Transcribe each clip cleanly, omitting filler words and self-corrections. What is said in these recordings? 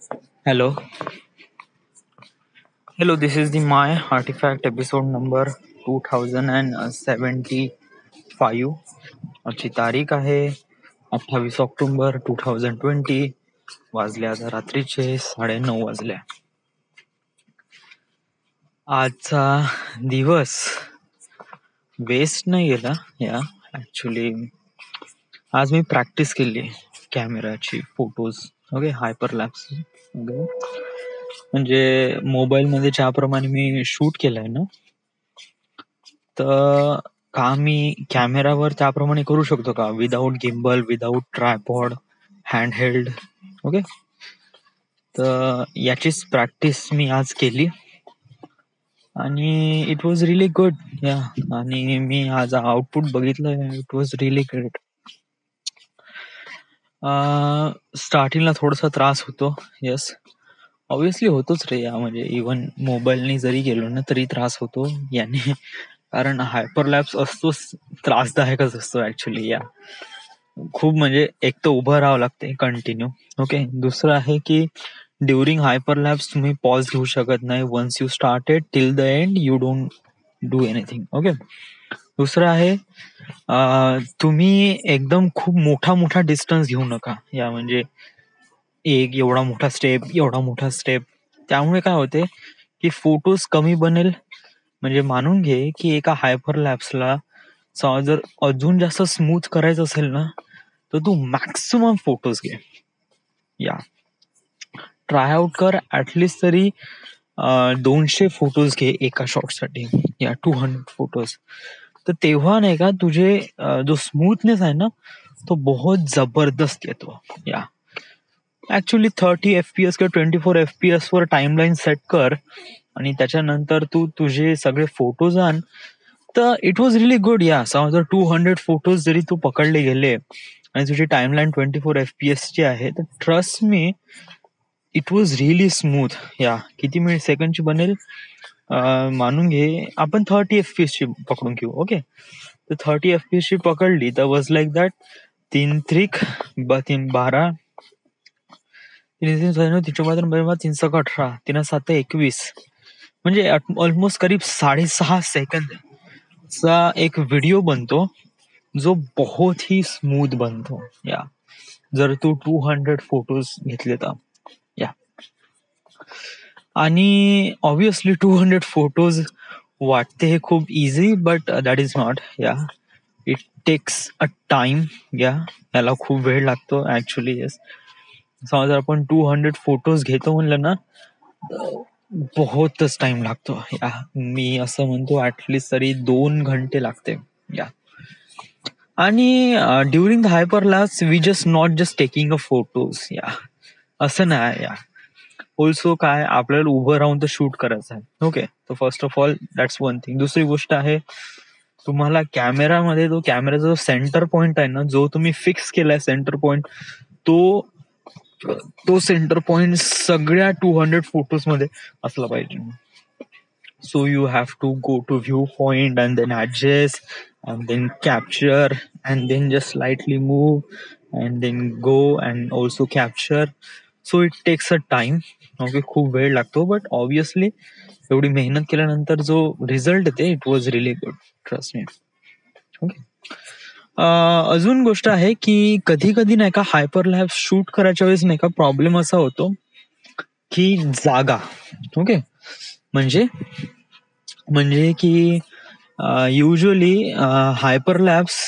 Hello, hello. This is the My Artifact episode number 2075. आजची तारीख आहे 28 ऑक्टोबर 2020. वाजले आता रात्रीचे 9:30 वाजल्या. आजचा दिवस वेस्ट नाही गेला. ऍक्च्युली आज मी प्रॅक्टिस केली कॅमेराची, फोटोज ओके, हायपरलॅप्स वगैरे. म्हणजे मोबाईल मध्ये ज्याप्रमाणे मी शूट केलंय ना, तर का मी कॅमेरावर त्याप्रमाणे करू शकतो का, without gimbal, without tripod, hand held. Okay, तर याचीच प्रॅक्टिस मी आज केली आणि इट वॉज रिअली गुड. आणि मी आज आउटपुट बघितलं, इट वॉज रिअली ग्रेट. स्टार्टिंगला थोडासा त्रास होतो, येस, ऑब्विसली होतोच रे. म्हणजे इव्हन मोबाईलने जरी गेलो ना तरी त्रास होतो याने, कारण हायपरलॅप्स असतोच त्रासदायकच असतो ऍक्च्युली. खूप म्हणजे एक तर उभं राहावं लागते कंटिन्यू. ओके, दुसरं आहे की ड्युरिंग हायपरलॅप्स तुम्ही पॉज घेऊ शकत नाही. Once you started till the end you don't do anything. Okay, दुसरं आहे तुम्ही एकदम खूप मोठा डिस्टन्स घेऊ नका. म्हणजे एक एवढा मोठा स्टेप, त्यामुळे काय होते की फोटोज कमी बनेल. म्हणजे मानून घे की एका हायपरलॅप्सला जर अजून जास्त स्मूथ करायचं असेल ना, तर तू मॅक्सिमम फोटोज घे. ट्राय आउट कर, ऍटलिस्ट तरी 200 फोटोज घे एका शॉटसाठी, 200 फोटोज. तर तेव्हा नाही का तुझे जो स्मूथनेस आहे ना तो बहुत जबरदस्त येतो. ऍक्च्युली 30 FPS किंवा 24 FPS वर टाइमलाईन सेट कर आणि त्याच्यानंतर तू तुझे सगळे फोटोज आण, तर इट वॉज रिअली गुड. समजा 200 फोटोज जरी तू पकडले गेले आणि तुझी टाइमलाईन 24 FPS ची आहे, तर trust me it was really smooth. किती मिनिट सेकंडची बनेल मानून घे, आपण 30 FPS ची पकडून घेऊ. ओके, तर 30 FPS ची पकडली तर वॉज लाईक दॅट 3 त्रिक 12, 3 18, 3 7 21, म्हणजे ऑलमोस्ट करीब 6.5 सेकंदचा एक व्हिडिओ बनतो जो बहुत ही स्मूथ बनतो. जर तू 200 फोटोज घेतले तर. आणि ऑब्विसली 200 फोटोज वाटते हे खूप easy, but that is not. It takes a time. याला खूप वेळ लागतो ऍक्च्युली. येस, समजा आपण 200 फोटोज घेतो म्हणलं ना, बहुतच टाइम लागतो. मी असं म्हणतो ऍटलिस्ट तरी 2 घंटे लागते. आणि during the hyperlapse we just not just taking a photos, असं नाही. ऑल्सो काय, आपल्याला उभं राहून तर शूट करायचं आहे. ओके, तर first of all that's one thing. दुसरी गोष्ट आहे, तुम्हाला कॅमेरामध्ये तो कॅमेराचा जो सेंटर पॉइंट आहे ना, जो तुम्ही फिक्स केलाय सेंटर पॉइंट, तो सेंटर पॉइंट सगळ्या 200 फोटोज मध्ये असला पाहिजे. So you have to go to view point and then adjust and then capture and then just slightly move and then go and also capture. So it takes a time. Okay, खूप वेळ लागतो, but obviously एवढी मेहनत केल्यानंतर जो result येते it was really good, trust me. Okay, अजून गोष्ट आहे की कधी कधी नाही का हायपरलॅप शूट करायच्या वेळेस नाही का प्रॉब्लेम असा होतो की जागा. ओके, म्हणजे की युजली हायपरलॅप्स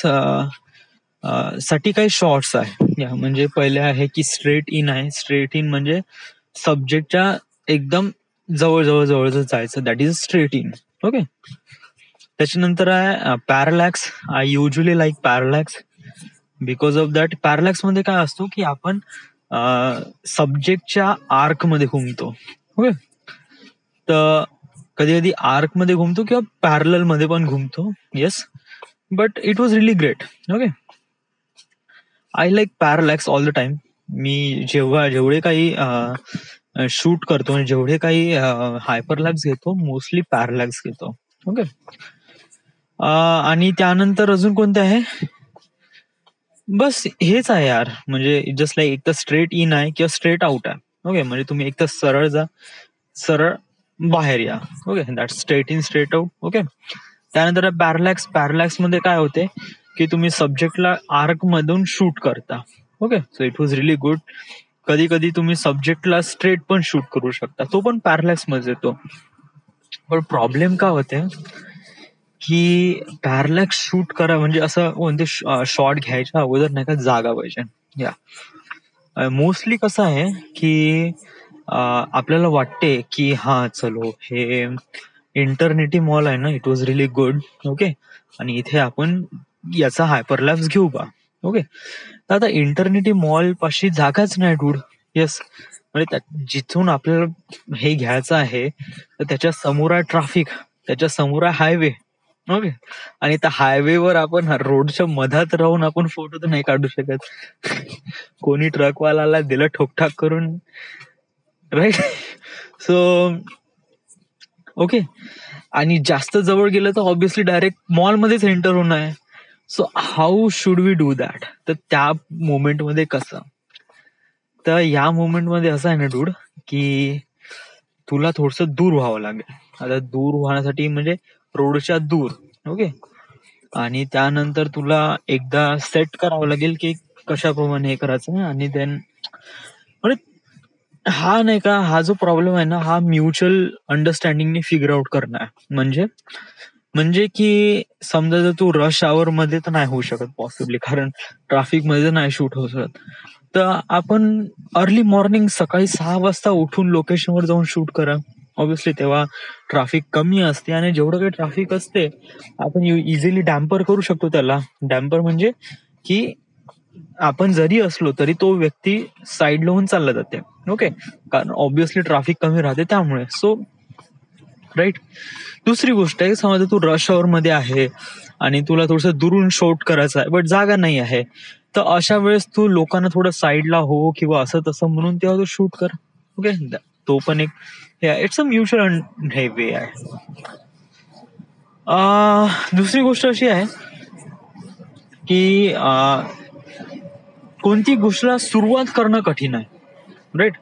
साठी काही शॉर्ट्स आहे. म्हणजे पहिले आहे की स्ट्रेट इन आहे. स्ट्रेट इन म्हणजे सब्जेक्टच्या एकदम जवळ जायचं, that is straight in. Okay, त्याच्यानंतर आहे parallax. I usually like parallax because of that. Parallax मध्ये काय असतो की आपण सब्जेक्टच्या आर्क मध्ये घुमतो. ओके, तर कधी कधी आर्क मध्ये घुमतो किंवा पॅरलल मध्ये पण घुमतो. Yes, but it was really great. Okay, I like parallax all the time. मी जेवढे काही शूट करतो, जेवढे काही हायपरलॅप्स घेतो, मोस्टली पॅरालॅक्स घेतो. ओके, आणि त्यानंतर अजून कोणते आहे, बस हेच आहे म्हणजे जस्ट लाईक एक तर स्ट्रेट इन आहे किंवा स्ट्रेट आउट आहे. ओके, म्हणजे तुम्ही एक तर सरळ जा, सरळ बाहेर या. Okay, that straight in straight out. Okay, त्यानंतर पॅरलॅक्स मध्ये काय होते की तुम्ही सब्जेक्टला आर्क मधून शूट करता. Okay, so it was really good. कधी कधी तुम्ही सब्जेक्टला स्ट्रेट पण शूट करू शकता, तो पण पॅरलॅक्स मध्ये येतो. पण प्रॉब्लेम काय होते की पॅरलॅक्स शूट करा म्हणजे असं कोणते शॉट घ्यायच्या अगोदर नाही का जागा पाहिजे. या मोस्टली कसं आहे की आपल्याला वाटते की हा चलो हे इंटरनेटी मॉल आहे ना, it was really good. Okay, आणि इथे आपण याचा हायपरलॅप्स घेऊ बा. ओके, तर आता इंटरनेटी मॉल पाशी जागाच नाही डूड. येस, म्हणजे जिथून आपल्याला हे घ्यायचं आहे तर त्याच्या समोर आहे ट्रॅफिक, त्याच्या समोर आहे हायवे. ओके, आणि त्या हायवेवर आपण रोडच्या मधात राहून आपण फोटो तर नाही काढू शकत. कोणी ट्रकवाल्याला दिलं ठोकठाक करून, राईट. सो ओके, आणि जास्त जवळ गेलं तर ऑब्व्हियसली डायरेक्ट मॉलमध्येच एंटर होणं आहे. So how should we do that? तर त्या मोमेंटमध्ये कसं, तर या मोमेंटमध्ये असं आहे ना डूड की तुला थोडस दूर व्हावं लागेल. आता दूर होण्यासाठी म्हणजे रोडच्या दूर. ओके, आणि त्यानंतर तुला एकदा सेट करावं लागेल की कशाप्रमाणे हे करायचं, आणि देन म्हणजे हा नाही का, हा जो प्रॉब्लेम आहे ना, हा म्युच्युअल अंडरस्टँडिंगने फिगर आउट करणं आहे. म्हणजे म्हणजे की समजा जर तू रश आवर मध्ये तर नाही होऊ शकत पॉसिबली, कारण ट्रॅफिक मध्ये नाही शूट होऊ शकत. तर आपण अर्ली मॉर्निंग सकाळी 6 वाजता उठून लोकेशनवर जाऊन शूट करा. ऑब्व्हियसली तेव्हा ट्रॅफिक कमी असते, आणि जेवढं काही ट्रॅफिक असते आपण इझिली डॅम्पर करू शकतो त्याला. डॅम्पर म्हणजे की आपण जरी असलो तरी तो व्यक्ती साईड लावून चालला जाते. ओके, कारण ऑब्व्हियसली ट्रॅफिक कमी राहते त्यामुळे. So right. दुसरी गोष्ट आहे, समजा तू रश आवर मध्ये आहे आणि तुला थोडस दुरून शूट करायचं आहे बट जागा नाही आहे, तर अशा वेळेस तू लोकांना थोडं साईडला हो किंवा असं तसं म्हणून तेव्हा तू शूट कर. ओके, तो पण एक इट्स अ म्युच्युअल हे वे आहे. दुसरी गोष्ट अशी आहे की कोणती गोष्टीला सुरुवात करणं कठीण आहे, राईट.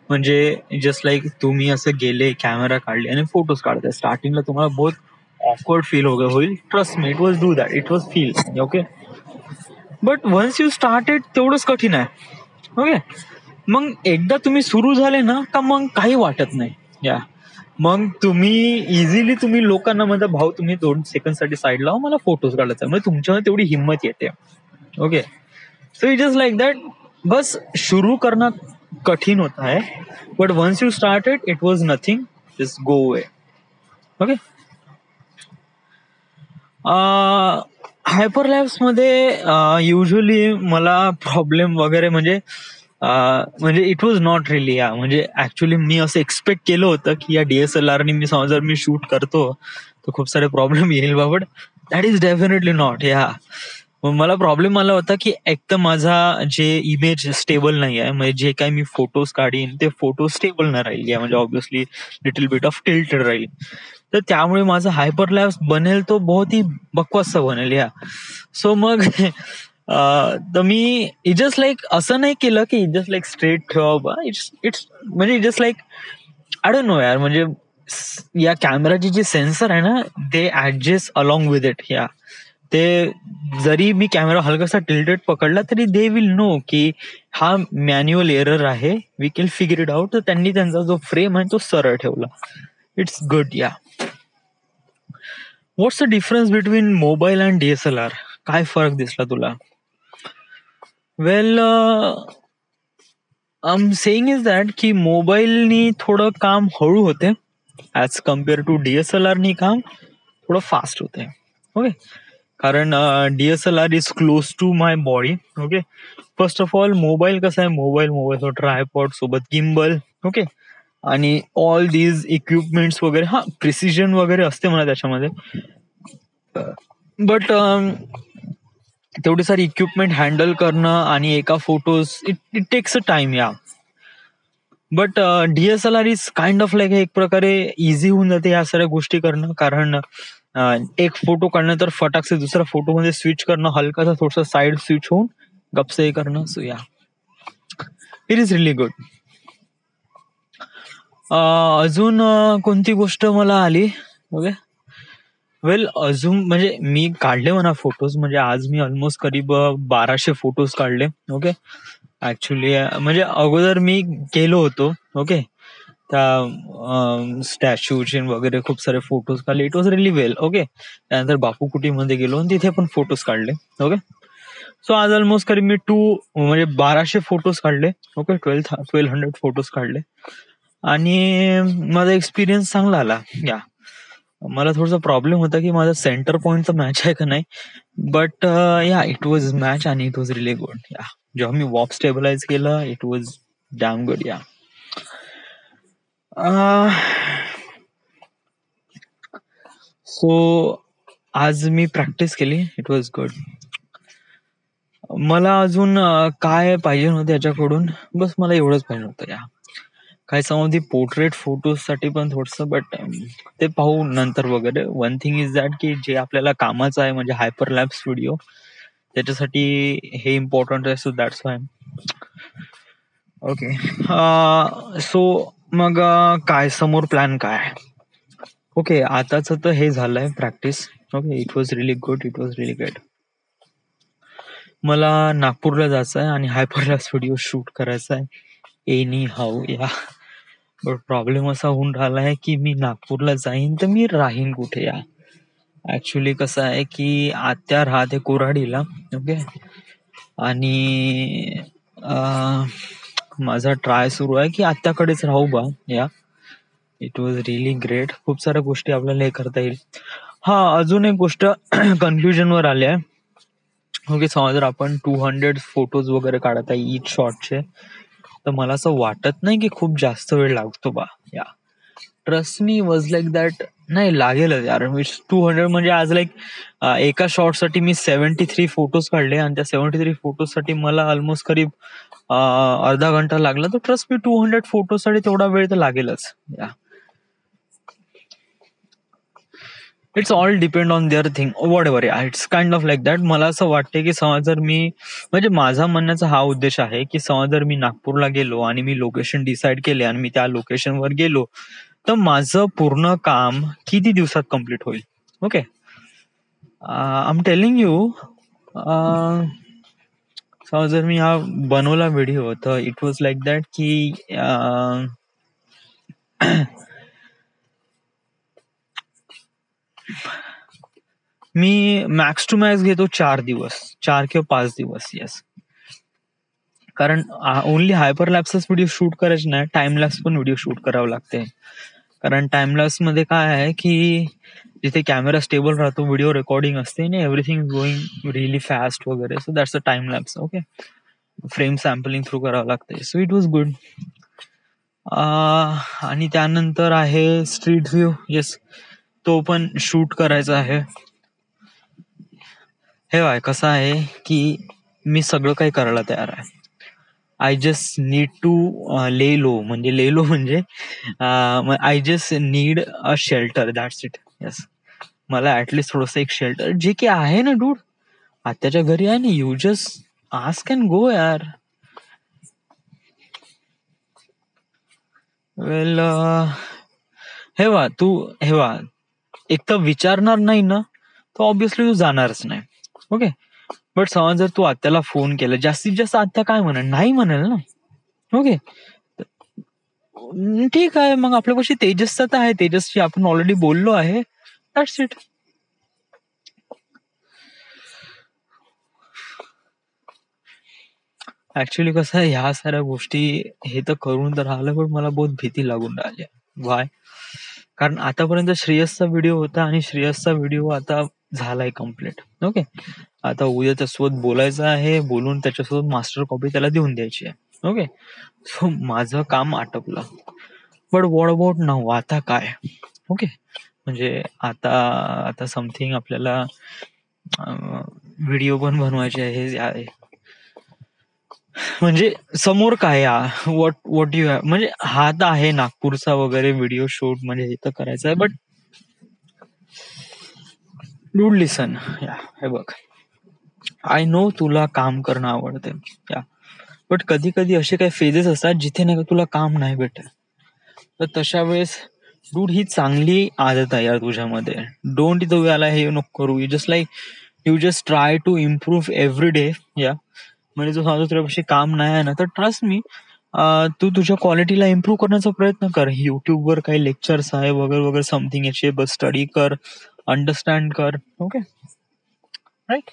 म्हणजे जस्ट लाईक तुम्ही असं गेले, कॅमेरा काढले आणि फोटोज काढताय, स्टार्टिंगला तुम्हाला बहुत ऑकवर्ड फील वगैरे होईल. Trust me, it was do that, it was feel. Okay, but once you started तेवढंच कठीण आहे. ओके, मग एकदा तुम्ही सुरू झाले ना का मग काही वाटत नाही. या मग तुम्ही इझिली तुम्ही लोकांना म्हणता, भाऊ तुम्ही 2 सेकंड साठी साईड लावा, मला फोटोज काढायचा. म्हणजे तुमच्यामध्ये तेवढी हिंमत येते. Okay, so it just like that. बस शुरू करणं कठीण होता है, but once you started it was nothing, just go away. Okay, hyperlapse मध्ये युजली मला प्रॉब्लेम वगैरे म्हणजे इट वॉज नॉट रिली. म्हणजे ऍक्च्युली मी असं एक्सपेक्ट केलं होतं की या DSLR ने मी समजा मी शूट करतो तर खूप सारे प्रॉब्लेम येईल बाबा. That is definitely not. मला प्रॉब्लेम आला होता की एक तर माझा जे इमेज स्टेबल नाही आहे, म्हणजे जे काही मी फोटोज काढीन ते फोटो स्टेबल नाही राहील, म्हणजे obviously little bit of tilted राहील. तर त्यामुळे माझा हायपरलॅप्स बनेल तो बहुत ही बकवास बनेल. सो मग तर मी जस्ट लाईक असं नाही केलं की जस्ट लाईक स्ट्रेट ठेवा. इट्स म्हणजे just like I don't know म्हणजे या कॅमेराची जी सेन्सर आहे ना, दे ऍडजस्ट अलॉंग विथ इट. ते जरी मी कॅमेरा हलकासा टिल्टेड पकडला तरी दे विल नो की हा मॅन्युअल एरर आहे, we can figure it out. तर त्यांनी त्यांचा जो फ्रेम आहे तो सरळ ठेवला. It's good. What's the difference between mobile and DSLR? काय फरक दिसला तुला? Well, I am saying is that की मोबाईलनी थोडं काम हळू होते ऍज कम्पेअर टू DSLR नी काम थोडं फास्ट होते. ओके, कारण DSLR is close to my body. Okay, first of all mobile कसा आहे, मोबाईल ट्रायपॉड सोबत गिम्बल. ओके, आणि ऑल दीज इक्विपमेंट्स वगैरे, हा प्रिसिजन वगैरे असते मला त्याच्यामध्ये, बट तेवढी सारी इक्विपमेंट हँडल करणं आणि एका photos it takes a time. But DSLR is kind of like एक प्रकारे इझी होऊन जाते या सगळ्या गोष्टी करणं, कारण एक फोटो काढणं तर फटाकसे दुसऱ्या फोटो मध्ये स्विच करणं, हलकासा थोडस साईड स्विच होऊन गपसे करणं. So it is really good. अजून कोणती गोष्ट मला आली? ओके. वेल अजून म्हणजे मी काढले म्हणा फोटोज, म्हणजे आज मी ऑलमोस्ट करीब 1200 फोटोज काढले. ओके. ऍक्च्युली म्हणजे अगोदर मी गेलो होतो. ओके. त्या स्टॅच्यूचे वगैरे खूप सारे फोटोज काढले. It was relief well. Okay. त्यानंतर बापू कुटीमध्ये गेलो आणि तिथे पण फोटोज काढले. ओके. सो आज ऑलमोस्ट करीब मी म्हणजे 1200 फोटोज काढले. ओके. 1200 फोटोज काढले आणि माझा एक्सपिरियन्स चांगला आला. या मला थोडासा प्रॉब्लेम होता की माझा सेंटर पॉइंटचा मॅच आहे का नाही, बट या इट वॉज मॅच आणि इट वॉज रिली गुड. या जेव्हा मी वॉक स्टेबलाइज केलं इट वॉज डॅम गुड. या सो आज मी प्रॅक्टिस केली. It was good. मला अजून काय पाहिजे नव्हतं याच्याकडून, बस मला एवढंच पाहिजे होतं. या काही समोर पोर्ट्रेट फोटोज साठी पण थोडस, बट ते पाहू नंतर वगैरे. वन थिंग इज दॅट की जे आपल्याला कामाचं आहे म्हणजे हायपरलॅप्स व्हिडिओ, त्याच्यासाठी हे इम्पॉर्टंट आहे. So that's why. Okay. So मग काय समोर प्लॅन काय? ओके. आताच तर हे झालंय practice. Okay. It was really good. It was really good. मला नागपूरला जायचं आहे आणि हायपरलॅप्स व्हिडिओ शूट करायचा आहे एनी हाऊ. या बट प्रॉब्लेम असा होऊन राहिलाय की मी नागपूरला जाईन तर मी राहीन कुठे? या ऍक्च्युली कसं आहे की आत्या राहते कोराडीला. ओके. आणि माझा ट्राय सुरू आहे की आत्याकडेच राहू बा. या इट वॉज रिअली ग्रेट. खूप साऱ्या गोष्टी आपल्याला हे करता येईल. हा अजून एक गोष्ट कन्फ्युजन वर आली आहे. ओके. समजा जर आपण 200 फोटोज वगैरे काढत आहे ईच शॉटचे, तर मला असं वाटत नाही की खूप जास्त वेळ लागतो बा. या trust me was like that. नाही लागेलच यार. 200 म्हणजे आज लाईक एका शॉट साठी मी 73 फोटोज काढले आणि त्या 73 फोटोज साठी मला ऑलमोस्ट करीब अर्धा घंटा लागला. तर ट्रस्ट मी 200 फोटोज साठी तेवढा वेळ तर लागेलच. या it's all depend on their thing what ever. It's kind of like that. मला असं वाटते की समज जर मी म्हणजे माझा म्हणण्याचा हा उद्देश आहे की समज जर मी नागपूरला गेलो आणि मी लोकेशन डिसाईड केले आणि मी त्या लोकेशनवर गेलो, तर माझं पूर्ण काम किती दिवसात कम्प्लीट होईल? Okay. I am telling you, समज जर मी हा बनवला व्हिडिओ तर इट वॉज लाईक दॅट की मी मॅक्स टू मॅक्स घेतो 4 दिवस, 4 किंवा 5 दिवस. येस. कारण ओनली हायपरलॅप्सच व्हिडिओ शूट करायचे नाही, टाइमलॅप्स पण व्हिडिओ शूट करावं लागते. कारण टाइमलॅप्स मध्ये काय आहे की जिथे कॅमेरा स्टेबल राहतो, व्हिडिओ रेकॉर्डिंग असते आणि एव्हरीथिंग गोइंग रिअली फास्ट वगैरे. So that's a timelapse. Okay. Frame sampling through करावं लागते. So it was good. आणि त्यानंतर आहे स्ट्रीट व्ह्यू. येस, तो पण शूट करायचा आहे. हे बाय कसं आहे की मी सगळं काही करायला तयार आहे. आय जस्ट नीड टू ले लो म्हणजे I just need a shelter. That's it. Yes. मला ऍटलिस्ट थोडस एक शेल्टर जे की आहे ना डूड, आत्याच्या घरी आहे ना. You just ask and go यार. वेल हे वा एक तर विचारणार नाही ना, तर ऑब्विसली तू जाणारच नाही. ओके. बट समज जर तू आत्याला फोन केला, जास्तीत जास्त आत्या काय म्हणेल? नाही म्हणेल ना. ओके. ठीक आहे. मग आपल्यापाशी तेजसचा तर आहे, तेजसशी आपण ऑलरेडी बोललो आहे. That's it. ऍक्च्युली कसं आहे, ह्या साऱ्या गोष्टी हे तर करून तर राहिलं, पण मला बहुत भीती लागून राहिली. वाय? कारण आतापर्यंत श्रेयसचा व्हिडिओ होता आणि श्रेयसचा व्हिडिओ आता झालाय कम्प्लीट. ओके. आता उद्या त्यासोबत बोलायचं आहे, बोलून त्याच्यासोबत मास्टर कॉपी त्याला देऊन द्यायची आहे. ओके. सो माझं काम आटपलं. But what about now? आता काय? ओके. म्हणजे आता आता समथिंग आपल्याला व्हिडिओ पण बनवायचे आहे. म्हणजे समोर काय व्हॉट यू हॅव, म्हणजे हा तर आहे नागपूरचा वगैरे व्हिडिओ शूट, म्हणजे हे तर करायचं आहे. बट डूड लिसन. या हे बघ, आय नो तुला काम करणं आवडते. या बट कधी कधी असे काही फेजेस असतात जिथे नाही तुला काम नाही भेटत. तर तशा वेळेस डूड ही चांगली आदत आहे यार तुझ्यामध्ये. डोंट इथं याला हे नको करू. You just try to improve every day. या म्हणजे जो समजा तुझ्यापाशी काम नाही आहे ना, तर ट्रस्ट मी, तू तुझ्या क्वालिटीला इम्प्रूव्ह करण्याचा प्रयत्न कर. युट्यूबवर काही लेक्चर्स आहे वगैरे वगैरे समथिंग, याचे बस स्टडी कर, अंडरस्टँड कर. Okay, right.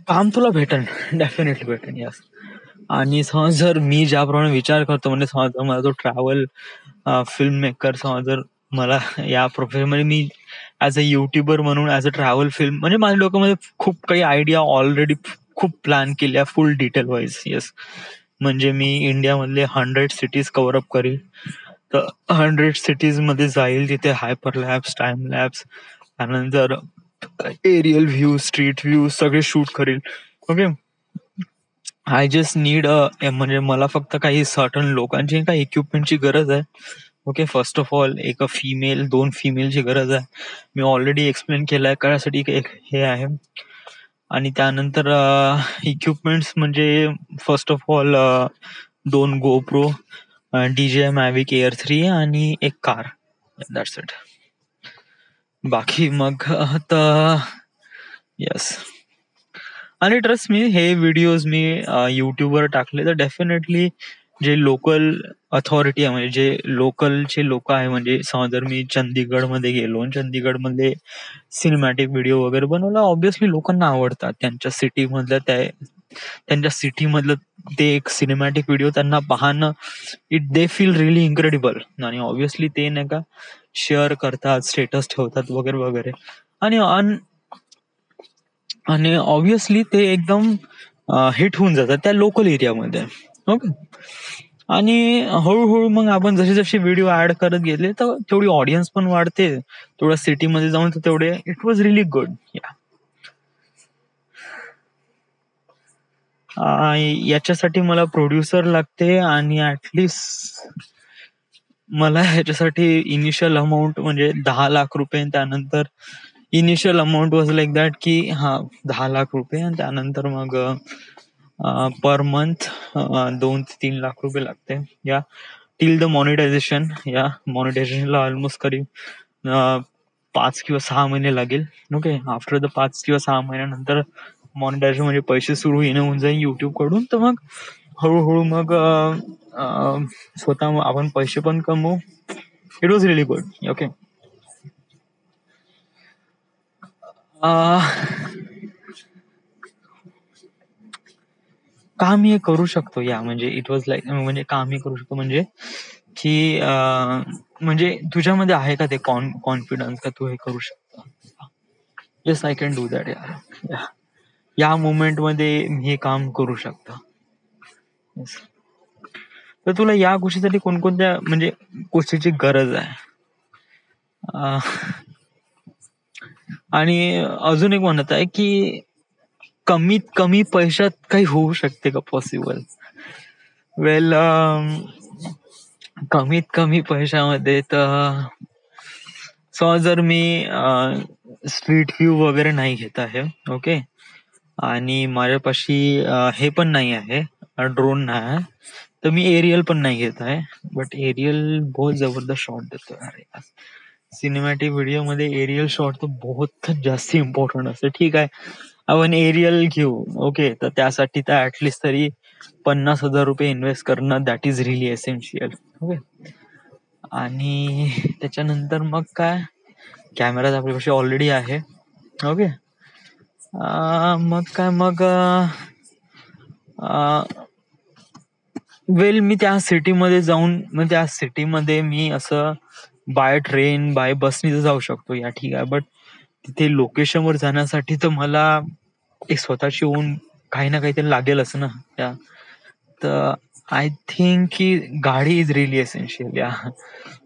काम तुला भेटेल, डेफिनेटली भेटेल. यस. आणि समज जर मी ज्याप्रमाणे विचार करतो, म्हणजे समज मला जो ट्रॅव्हल फिल्म मेकर, समज जर मला या प्रोफेशनमध्ये मी ऍज अ युट्यूबर म्हणून ऍज अ ट्रॅव्हल फिल्म, म्हणजे माझ्या डोक्यामध्ये खूप काही आयडिया ऑलरेडी खूप प्लॅन केल्या फुल डिटेल वाईज. येस, म्हणजे मी इंडियामधले 100 सिटीज कव्हर अप करील. तर 100 सिटीज मध्ये जाईल, तिथे हायपर लॅब्स, टाइम लॅब्स, त्यानंतर एरियल व्ह्यू, स्ट्रीट व्ह्यू सगळे शूट करील. ओके, आय जस्ट नीड म्हणजे मला फक्त काही सर्टन लोकांची, काही इक्विपमेंटची गरज आहे. ओके, फर्स्ट ऑफ ऑल एक फिमेल, 2 फिमेलची गरज आहे. मी ऑलरेडी एक्सप्लेन केलंय कशासाठी हे आहे. आणि त्यानंतर इक्विपमेंट्स म्हणजे first of all 2 GoPro, DJI Mavic Air 3 आणि एक कार. That's it. बाकी मग तर यस. आणि ट्रस्ट मी, हे व्हिडिओज मी युट्यूबवर टाकले तर डेफिनेटली जे लोकल अथॉरिटी आहे, म्हणजे जे लोकलचे लोक आहे, म्हणजे समज जर मी चंदीगडमध्ये गेलो आणि चंदीगडमध्ये सिनेमॅटिक व्हिडिओ वगैरे बनवला, ऑब्व्हियसली लोकांना आवडतात. त्यांच्या सिटीमधलं ते एक सिनेमॅटिक व्हिडिओ त्यांना पाहणं, दे फील रिअली इन्क्रेडिबल. आणि ऑब्व्हियसली ते नाही का शेअर करतात, स्टेटस ठेवतात वगैरे वगैरे. आणि आणि ऑब्व्हियसली ते एकदम हिट होऊन जातात त्या लोकल एरियामध्ये. ओके, आणि हळूहळू मग आपण जसे जसे व्हिडिओ ऍड करत गेले तर तेवढी ऑडियन्स पण वाढते. तेवढ्या सिटीमध्ये जाऊन तर तेवढे इट वॉज रिअली गुड. याच्यासाठी मला प्रोड्युसर लागते, आणि ऍटलिस्ट मला ह्याच्यासाठी इनिशियल अमाऊंट म्हणजे 10 लाख रुपये. त्यानंतर initial amount was like that की 10 लाख रुपये, आणि त्यानंतर मग पर मंथ 2 ते 3 लाख रुपये लागते. या टिल द मॉनिटायझेशन. या मॉनिटायझेशनला ऑलमोस्ट करीब 5 किंवा 6 महिने लागेल. ओके, आफ्टर द 5 किंवा 6 महिन्यानंतर मॉनिटायझेशन म्हणजे पैसे सुरू येणं होऊन जाईल युट्यूब कडून. तर मग हळूहळू मग स्वतः आपण पैसे पण कमवू. It was really good. Okay, काम हे करू शकतो. या म्हणजे इट वॉज लाईक, म्हणजे काम हे करू शकतो म्हणजे की म्हणजे तुझ्यामध्ये आहे का ते कॉन्फिडन्स का तू हे करू शकतो. Yes, I can do that. या मोमेंट मध्ये मी हे काम करू शकतो. तर तुला या गोष्टीसाठी कोणकोणत्या म्हणजे गोष्टीची गरज आहे? आणि अजून एक म्हणत आहे की कमीत कमी पैशात काही होऊ शकते का पॉसिबल? वेल, कमीत कमी पैशामध्ये तर समज जर मी स्ट्रीट व्ह्यू वगैरे नाही घेत आहे. ओके, आणि माझ्यापाशी हे पण नाही आहे, ड्रोन नाही आहे, तर मी एरियल पण नाही घेत आहे. बट एरियल बहुत जबरदस्त शॉट देतो यार. सिनेमॅटिक व्हिडिओ मध्ये एरियल शॉट तर बहुत जास्त इम्पॉर्टंट असते. ठीक आहे, आपण एरियल घेऊ. ओके, तर त्यासाठी तर ऍटलिस्ट तरी 50,000 रुपये इन्व्हेस्ट करणं, that is really essential. Okay, आणि त्याच्यानंतर मग काय, कॅमेरा आपल्यापाशी ऑलरेडी आहे. ओके, मग काय, मग वेल मी त्या सिटीमध्ये जाऊन, मग त्या सिटीमध्ये मी असं बाय ट्रेन बाय बसनी तर जाऊ शकतो. या ठीक आहे, बट तिथे लोकेशनवर जाण्यासाठी तर मला एक स्वतःची ओन काही ना काहीतरी लागेलच ना. त्या तर आय थिंक की गाडी इज रिअली एसेन्शियल. या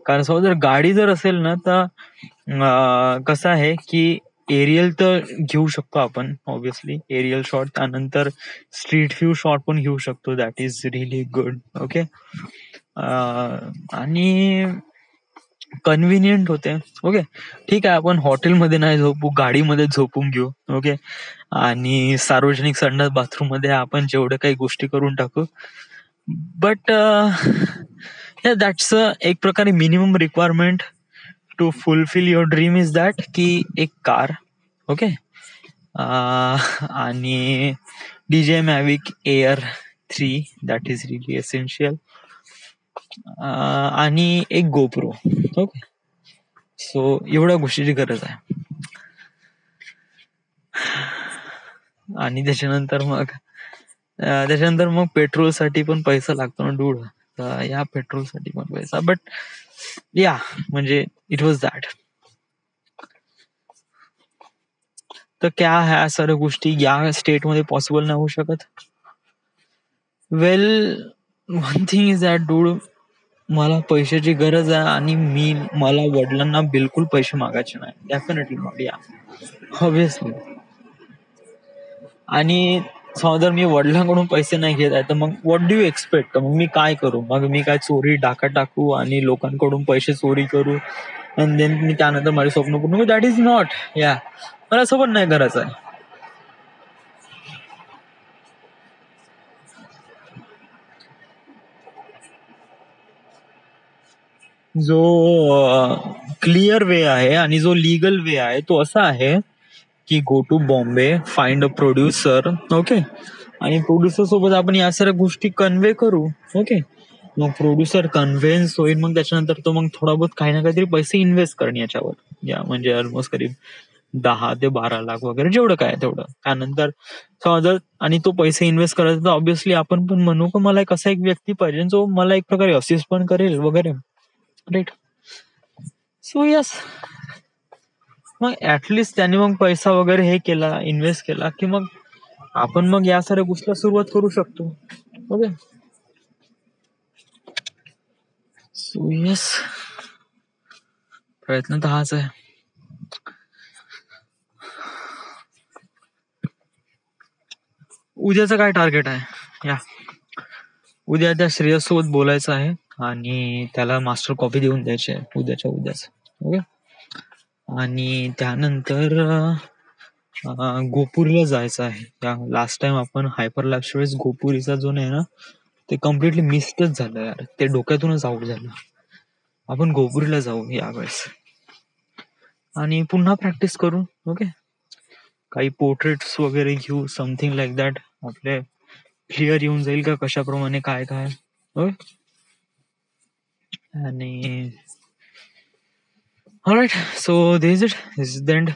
कारण समज जर गाडी जर असेल ना, तर कसं आहे की एरियल तर घेऊ शकतो आपण, ऑब्व्हियसली एरियल शॉट. त्यानंतर स्ट्रीट व्ह्यू शॉट पण घेऊ शकतो, that is really good. Okay, आणि कन्व्हिनियंट होते. ओके, ठीक आहे, आपण हॉटेलमध्ये नाही झोपू, गाडीमध्ये झोपून घेऊ. ओके, आणि सार्वजनिक संडास बाथरूम मध्ये आपण जेवढं काही गोष्टी करून टाकू. बट दॅट्स एक प्रकारे minimum requirement to fulfil your dream is that की एक कार. ओके. आणि DJ Mavic Air 3 that is really essential. आणि एक गोप्रो. ओके. सो एवढ्या गोष्टीची गरज आहे. आणि त्याच्यानंतर मग पेट्रोलसाठी पण पैसा लागतो ना डूड. तर या पेट्रोलसाठी पण पैसा. बट या म्हणजे इट वॉज दॅट. तर क्या ह्या सर्व गोष्टी या स्टेटमध्ये पॉसिबल नाही होऊ शकत? Well, one thing is that dude, मला पैशाची गरज आहे आणि मला वडिलांना बिलकुल पैसे मागायचे नाही. Definitely not. या ऑब्विसली. आणि जर मी वडिलांकडून पैसे नाही घेत आहे तर मग व्हॉट डू यू एक्सपेक्ट? मग मी काय करू? मग मी काय चोरी डाका टाकू आणि लोकांकडून पैसे चोरी करू आणि देन मी त्यानंतर माझे स्वप्न पूर्ण करू? That is not. या मला असं पण नाही करायचं आहे. जो क्लिअर वे आहे आणि जो लिगल वे आहे तो असा आहे की go to Bombay, find a producer. Okay. आणि प्रोड्युसर सोबत आपण या सर्व गोष्टी कन्वे करू. ओके. मग प्रोड्युसर कन्व्हिन्स होईल. मग त्याच्यानंतर तो मग थोडा बहुत काही ना काहीतरी पैसे इन्व्हेस्ट करणे याच्यावर. या म्हणजे ऑलमोस्ट करीब 10 ते 12 लाख वगैरे जेवढं काय तेवढं. त्यानंतर समजा आणि तो पैसे इन्व्हेस्ट करायचा तर ऑब्व्हियसली आपण पण म्हणू की मला एक असा एक व्यक्ती पाहिजे जो मला एक प्रकारे असिस्ट पण करेल वगैरे. राईट. So yes. मग ऍटलिस्ट त्याने मग पैसा वगैरे हे केला, इन्व्हेस्ट केला की मग आपण मग या साऱ्या गोष्टीला सुरुवात करू शकतो. ओके. सो यस, प्रयत्न तर हाच आहे. उद्याचं काय टार्गेट आहे? या उद्या त्या श्रेयस सोबत बोलायचं आहे आणि त्याला मास्टर कॉपी देऊन द्यायची आहे उद्याच्या उद्याच. ओके. आणि त्यानंतर गोपुरीला जायचं आहे. या लास्ट टाइम आपण हायपर लॅब्स वेळेस गोपुरीचा जो आहे ना ते कम्प्लिटली मिस्टच झालं यार. ते डोक्यातूनच आउट झालं. आपण गोपुरीला जाऊ यावेळेस आणि पुन्हा प्रॅक्टिस करू. ओके. काही पोर्ट्रेट्स वगैरे घेऊ, समथिंग लाईक दॅट. आपले क्लिअर येऊन जाईल का कशाप्रमाणे काय काय. ओके. आणि all right. So this it. This is the end.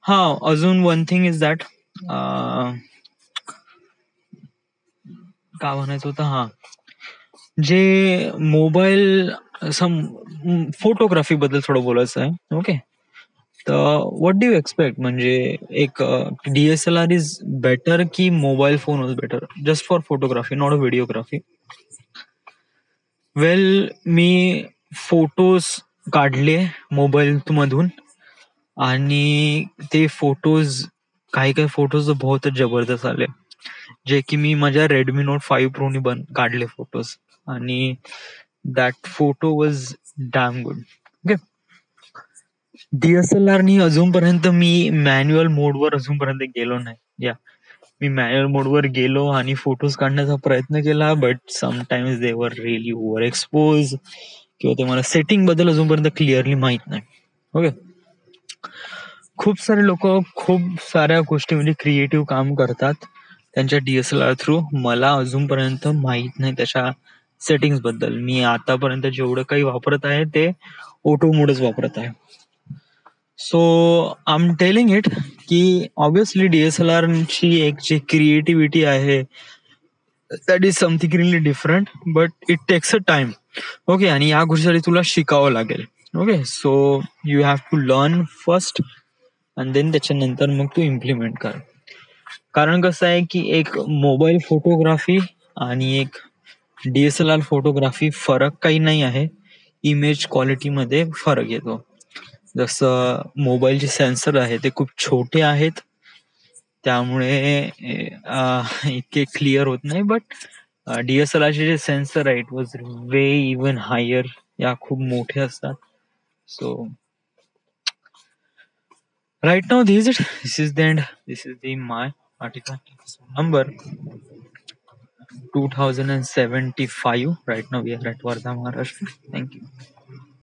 हा, अजून वन थिंग इज दॅट काय म्हणायचं होतं. हा, जे मोबाईल फोटोग्राफी बद्दल थोडं बोलायचं आहे. ओके. तर व्हॉट डू यू एक्सपेक्ट? म्हणजे एक DSLR इज बेटर की mobile phone was better just for photography, not a videography? Well, me photos काढले मोबाईल मधून आणि ते फोटोज काही काही फोटोज बहुतच जबरदस्त आले, जे की मी माझ्या Redmi Note 5 Pro नी काढले फोटोज. आणि that photo was damn good. Okay. DSLR नी अजूनपर्यंत मी मॅन्युअल मोडवर अजूनपर्यंत गेलो नाही. या मी मॅन्युअल मोडवर गेलो आणि फोटोज काढण्याचा प्रयत्न केला, बट समटाइम्स दे वर रिअली ओव्हर एक्सपोज किंवा ते मला सेटिंग बद्दल अजूनपर्यंत क्लिअरली माहित नाही. ओके. खूप सारे लोक खूप साऱ्या गोष्टी म्हणजे क्रिएटिव्ह काम करतात त्यांच्या DSLR थ्रू. मला अजूनपर्यंत माहित नाही त्याच्या सेटिंग्स बद्दल. मी आतापर्यंत जेवढं काही वापरत आहे ते ऑटो मोडच वापरत आहे. So I am telling it की ऑब्विसली DSLR ची एक जी क्रिएटिव्हिटी आहे that is something really different, but it takes a time. Okay. आणि या गोष्टीसाठी तुला शिकावं लागेल. Okay. So you have to learn first आणि देन त्याच्यानंतर मग तू इम्प्लिमेंट कर. कारण कसं आहे की एक मोबाईल फोटोग्राफी आणि एक DSLR फोटोग्राफी फरक काही नाही आहे. इमेज क्वालिटीमध्ये फरक येतो. जसं मोबाईलचे सेन्सर आहे ते खूप छोटे आहेत त्यामुळे इतके क्लिअर होत नाही. बट DSLR चे जे सेन्सर आहे it was way even higher. या खूप मोठे असतात. So right now this is it. This is the end. This is the my article number. 2075. Right now we are at Wardha, Maharashtra. Thank you.